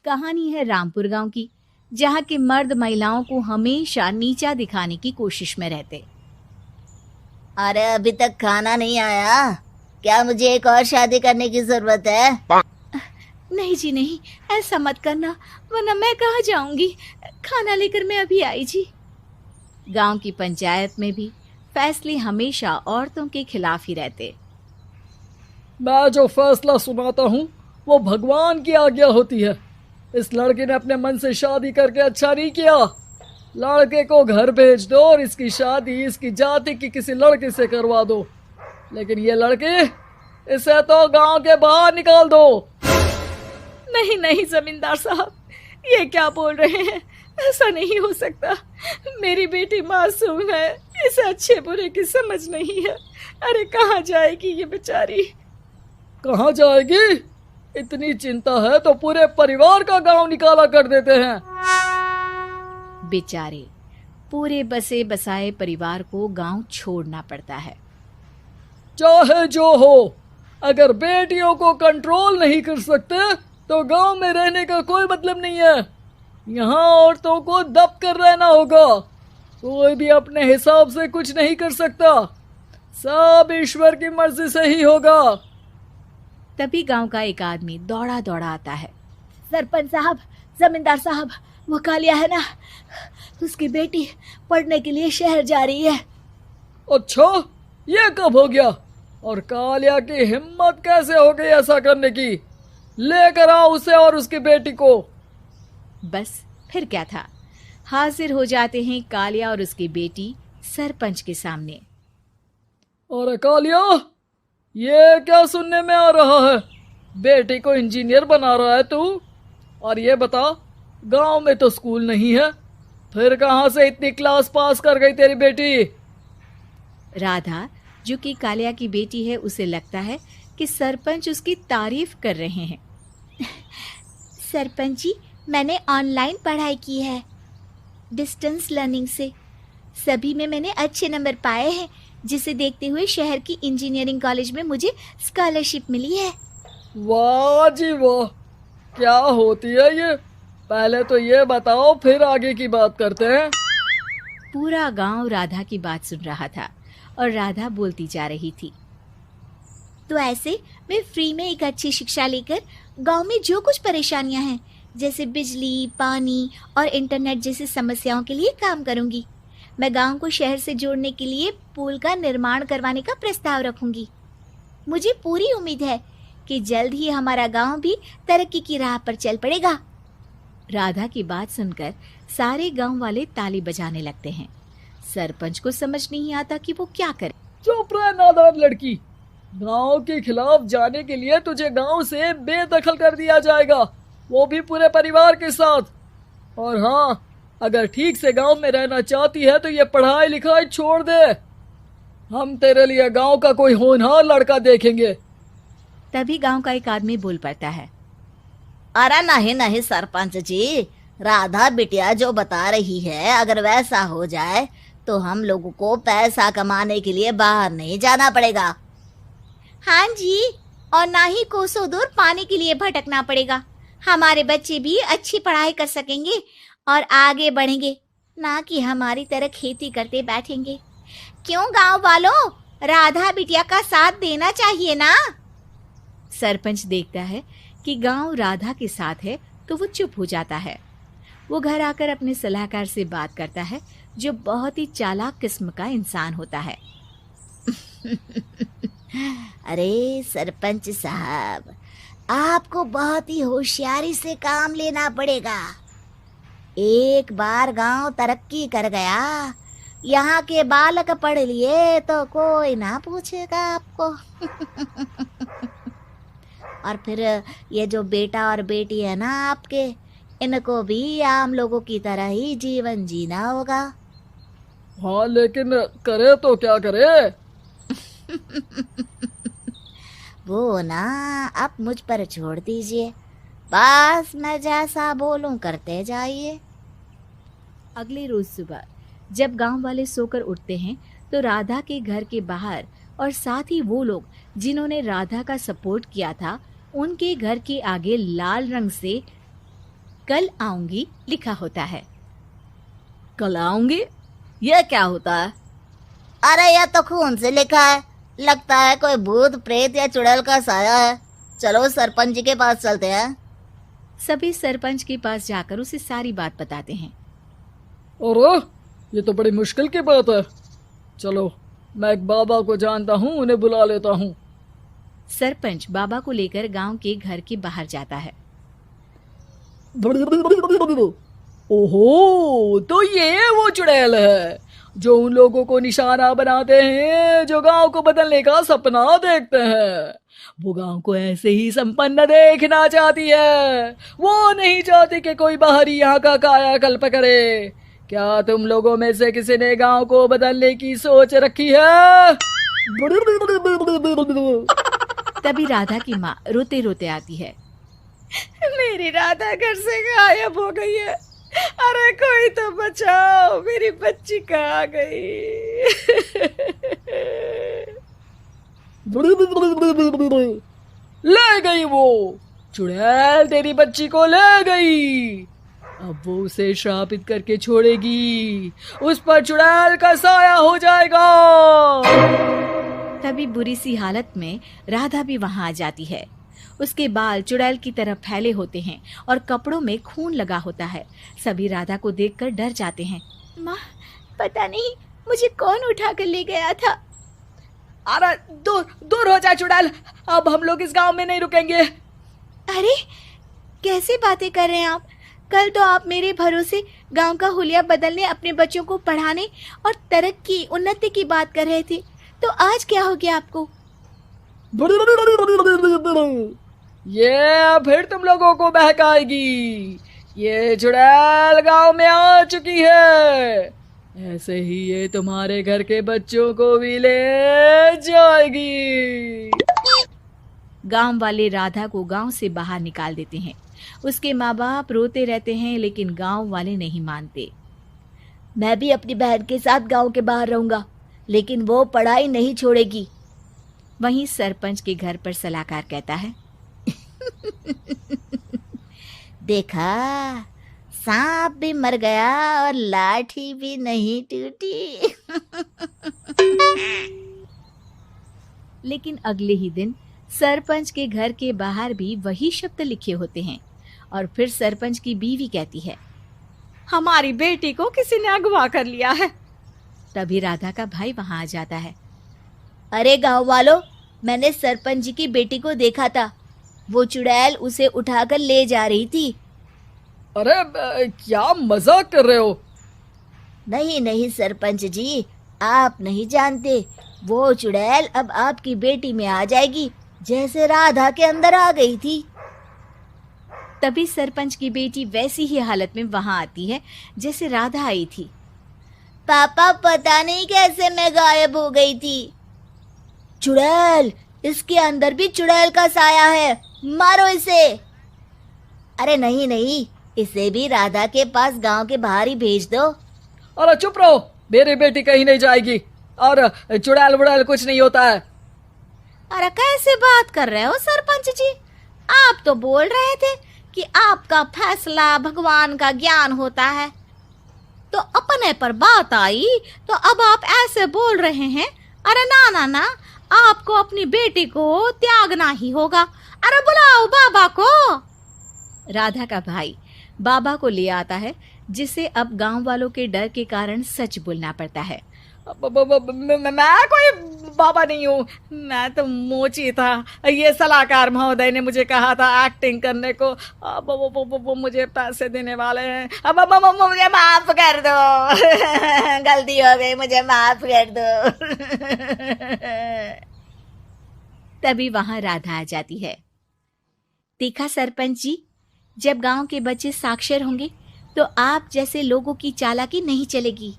कहानी है रामपुर गांव की, जहां के मर्द महिलाओं को हमेशा नीचा दिखाने की कोशिश में रहते। अरे अभी तक खाना नहीं आया क्या? मुझे एक और शादी करने की जरूरत है। नहीं जी नहीं, ऐसा मत करना, वरना मैं कहाँ जाऊंगी। खाना लेकर मैं अभी आई जी। गांव की पंचायत में भी फैसले हमेशा औरतों के खिलाफ ही रहते। मैं जो फैसला सुनाता हूँ वो भगवान की आज्ञा होती है। इस लड़के ने अपने मन से शादी करके अच्छा नहीं किया। लड़के को घर भेज दो और इसकी शादी इसकी जाति की किसी लड़के से करवा दो। लेकिन ये लड़की, इसे तो गांव के बाहर निकाल दो। नहीं नहीं जमींदार साहब, ये क्या बोल रहे हैं? ऐसा नहीं हो सकता। मेरी बेटी मासूम है, इसे अच्छे बुरे की समझ नहीं है। अरे कहाँ जाएगी ये बेचारी? कहाँ जाएगी? इतनी चिंता है तो पूरे परिवार का गांव निकाला कर देते हैं। बेचारे पूरे बसे बसाए परिवार को गांव छोड़ना पड़ता है। चाहे जो हो, अगर बेटियों को कंट्रोल नहीं कर सकते तो गांव में रहने का कोई मतलब नहीं है। यहाँ औरतों को दब कर रहना होगा। कोई भी अपने हिसाब से कुछ नहीं कर सकता, सब ईश्वर की मर्जी से ही होगा। तभी गांव का एक आदमी दौड़ा दौड़ा आता है। सरपंच साहब, जमींदार साहब, वो कालिया है ना, उसकी बेटी पढ़ने के लिए शहर जा रही है। अच्छा, ये कब हो गया? और कालिया की हिम्मत कैसे हो गई ऐसा करने की? लेकर आओ उसे और उसकी बेटी को। बस फिर क्या था, हाजिर हो जाते हैं कालिया और उसकी बेटी सरपंच के सामने। अरे कालिया, ये क्या सुनने में आ रहा है? बेटी को इंजीनियर बना रहा है तू? और ये बता, गांव में तो स्कूल नहीं है, फिर कहां से इतनी क्लास पास कर गई तेरी बेटी? राधा, जो कि कालिया की बेटी है, उसे लगता है कि सरपंच उसकी तारीफ कर रहे हैं। सरपंच जी, मैंने ऑनलाइन पढ़ाई की है, डिस्टेंस लर्निंग से। सभी में मैंने अच्छे नंबर पाए हैं, जिसे देखते हुए शहर की इंजीनियरिंग कॉलेज में मुझे स्कॉलरशिप मिली है। वाह जी वाह, क्या होती है ये? पहले तो ये बताओ, फिर आगे की बात करते हैं। पूरा गांव राधा की बात सुन रहा था और राधा बोलती जा रही थी। तो ऐसे मैं फ्री में एक अच्छी शिक्षा लेकर गांव में जो कुछ परेशानियां हैं, जैसे बिजली, पानी और इंटरनेट जैसी समस्याओं के लिए काम करूंगी। मैं गांव को शहर से जोड़ने के लिए पुल का निर्माण करवाने का प्रस्ताव रखूंगी। मुझे पूरी उम्मीद है कि जल्द ही हमारा गांव भी तरक्की की राह पर चल पड़ेगा। राधा की बात सुनकर सारे गांव वाले ताली बजाने लगते हैं। सरपंच को समझ नहीं आता कि वो क्या करे। चुप रह नादान लड़की, गांव के खिलाफ जाने के लिए तुझे गांव से बेदखल कर दिया जाएगा, वो भी पूरे परिवार के साथ। और हाँ, अगर ठीक से गांव में रहना चाहती है तो ये पढ़ाई लिखाई छोड़ दे। हम तेरे लिए गांव का कोई होनहार लड़का देखेंगे। तभी गांव का एक आदमी बोल पड़ता है। अरे नहीं नहीं सरपंच जी, राधा बिटिया जो बता रही है, अगर वैसा हो जाए तो हम लोगों को पैसा कमाने के लिए बाहर नहीं जाना पड़ेगा। हाँ जी, और ना ही कोसों दूर पानी के लिए भटकना पड़ेगा। हमारे बच्चे भी अच्छी पढ़ाई कर सकेंगे और आगे बढ़ेंगे, ना कि हमारी तरह खेती करते बैठेंगे। क्यों गांव वालों, राधा बिटिया का साथ देना चाहिए ना। सरपंच देखता है कि गांव राधा के साथ है तो वो चुप हो जाता है। वो घर आकर अपने सलाहकार से बात करता है, जो बहुत ही चालाक किस्म का इंसान होता है। अरे सरपंच साहब, आपको बहुत ही होशियारी से काम लेना पड़ेगा। एक बार गांव तरक्की कर गया, यहाँ के बालक पढ़ लिए तो कोई ना पूछेगा आपको। और फिर ये जो बेटा और बेटी है ना आपके, इनको भी आम लोगों की तरह ही जीवन जीना होगा। हाँ, लेकिन करे तो क्या करे? वो ना आप मुझ पर छोड़ दीजिए, बस मैं जैसा बोलूं करते जाइए। अगले रोज सुबह जब गांव वाले सोकर उठते हैं तो राधा के घर के बाहर और साथ ही वो लोग जिन्होंने राधा का सपोर्ट किया था, उनके घर के आगे लाल रंग से कल आऊंगी लिखा होता है। कल आऊंगी, यह क्या होता है? अरे यह तो खून से लिखा है, लगता है कोई भूत प्रेत या चुड़ैल का साया है। चलो सरपंच जी के पास चलते हैं। सभी सरपंच के पास जाकर उसे सारी बात बताते हैं। अरे ये तो बड़ी मुश्किल की बात है। चलो मैं एक बाबा को जानता हूँ, उन्हें बुला लेता हूँ। सरपंच बाबा को लेकर गांव के घर के बाहर जाता है। ओहो, तो ये वो चुड़ैल है जो उन लोगों को निशाना बनाते हैं जो गांव को बदलने का सपना देखते हैं। वो गांव को ऐसे ही संपन्न देखना चाहती है, वो नहीं चाहती कि कोई बाहरी यहाँ का कायाकल्प करे। क्या तुम लोगों में से किसी ने गांव को बदलने की सोच रखी है? तभी राधा की माँ रोते रोते आती है। मेरी राधा घर से गायब हो गई है। अरे कोई तो बचाओ, मेरी बच्ची कहाँ गई? ले गई वो चुड़ैल, तेरी बच्ची को ले गई। अब वो उसे श्रापित करके छोड़ेगी, उस पर चुड़ैल का साया हो जाएगा। तभी बुरी सी हालत में राधा भी वहां आ जाती है। उसके बाल चुड़ैल की तरह फैले होते हैं और कपड़ों में खून लगा होता है। सभी राधा को देखकर डर जाते हैं। माँ, पता नहीं मुझे कौन उठा कर ले गया था। अरे दूर दूर हो जा चुड़ैल, अब हम लोग इस गांव में नहीं रुकेंगे। अरे कैसे बातें कर रहे हैं आप? कल तो आप मेरे भरोसे गांव का हुलिया बदलने, अपने बच्चों को पढ़ाने और तरक्की उन्नति की बात कर रहे थे, तो आज क्या हो गया आपको? ये फिर तुम लोगों को बहकाएगी। ये चुड़ैल गांव में आ चुकी है, ऐसे ही ये तुम्हारे घर के बच्चों को भी ले जाएगी। गांव वाले राधा को गांव से बाहर निकाल देते हैं। उसके माँ बाप रोते रहते हैं, लेकिन गांव वाले नहीं मानते। मैं भी अपनी बहन के साथ गांव के बाहर रहूंगा, लेकिन वो पढ़ाई नहीं छोड़ेगी। वहीं सरपंच के घर पर सलाहकार कहता है। देखा, सांप भी मर गया और लाठी भी नहीं टूटी। लेकिन अगले ही दिन सरपंच के घर के बाहर भी वही शब्द लिखे होते हैं। और फिर सरपंच की बीवी कहती है, हमारी बेटी को किसी ने अगवा कर लिया है। तभी राधा का भाई वहां आ जाता है। अरे गांव वालों, मैंने सरपंच जी की बेटी को देखा था। वो चुड़ैल उसे उठाकर ले जा रही थी। अरे क्या मजाक कर रहे हो? नहीं नहीं सरपंच जी, आप नहीं जानते। वो चुड़ैल अब आपकी बेटी में आ जाएगी, जैसे राधा के अंदर आ गई थी। तभी सरपंच की बेटी वैसी ही हालत में वहां आती है जैसे राधा आई थी। पापा, पता नहीं कैसे मैं गायब हो गई थी। चुड़ैल, इसके अंदर भी चुड़ैल का साया है, मारो इसे। अरे नहीं नहीं, इसे भी राधा के पास गांव के बाहर ही भेज दो। अरे चुप रहो, मेरी बेटी कहीं नहीं जाएगी और चुड़ैल वुड़ैल कुछ नहीं होता है। अरे कैसे बात कर रहे हो सरपंच जी? आप तो बोल रहे थे कि आपका फैसला भगवान का ज्ञान होता है, तो अपने पर बात आई तो अब आप ऐसे बोल रहे हैं। अरे ना ना ना, आपको अपनी बेटी को त्यागना ही होगा। अरे बुलाओ बाबा को। राधा का भाई बाबा को ले आता है, जिसे अब गांव वालों के डर के कारण सच बोलना पड़ता है। मैं कोई बाबा नहीं हूँ, मैं तो मोची था। ये सलाहकार महोदय ने मुझे कहा था एक्टिंग करने को। अब वो मुझे पैसे देने वाले हैं। अब मुझे माफ कर दो। गलती हो गई, मुझे माफ कर दो। तभी वहां राधा आ जाती है। देखा सरपंच जी, जब गांव के बच्चे साक्षर होंगे तो आप जैसे लोगों की चालाकी नहीं चलेगी।